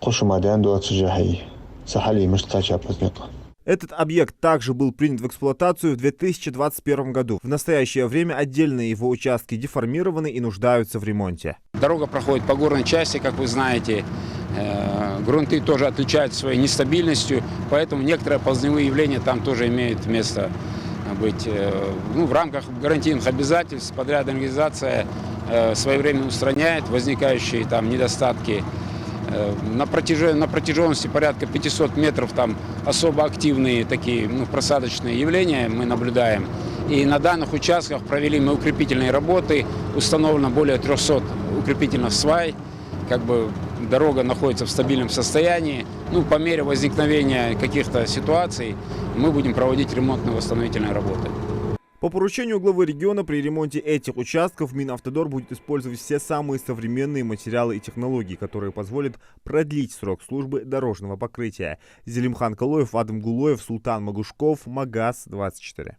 Кошумадян дуацжахи. Сахали мышткача поздняка. Этот объект также был принят в эксплуатацию в 2021 году. В настоящее время отдельные его участки деформированы и нуждаются в ремонте. Дорога проходит по горной части, как вы знаете. Грунты тоже отличаются своей нестабильностью, поэтому некоторые ползневые явления там тоже имеют место быть. В рамках гарантийных обязательств подрядная организация своевременно устраняет возникающие там недостатки. На протяженности порядка 500 метров там особо активные такие просадочные явления мы наблюдаем. И на данных участках провели мы укрепительные работы, установлено более 300 укрепительных свай. Дорога находится в стабильном состоянии. По мере возникновения каких-то ситуаций мы будем проводить ремонтно-восстановительные работы. По поручению главы региона при ремонте этих участков Минавтодор будет использовать все самые современные материалы и технологии, которые позволят продлить срок службы дорожного покрытия. Зелимхан Калоев, Адам Гулоев, Султан Магушков, Магаз 24.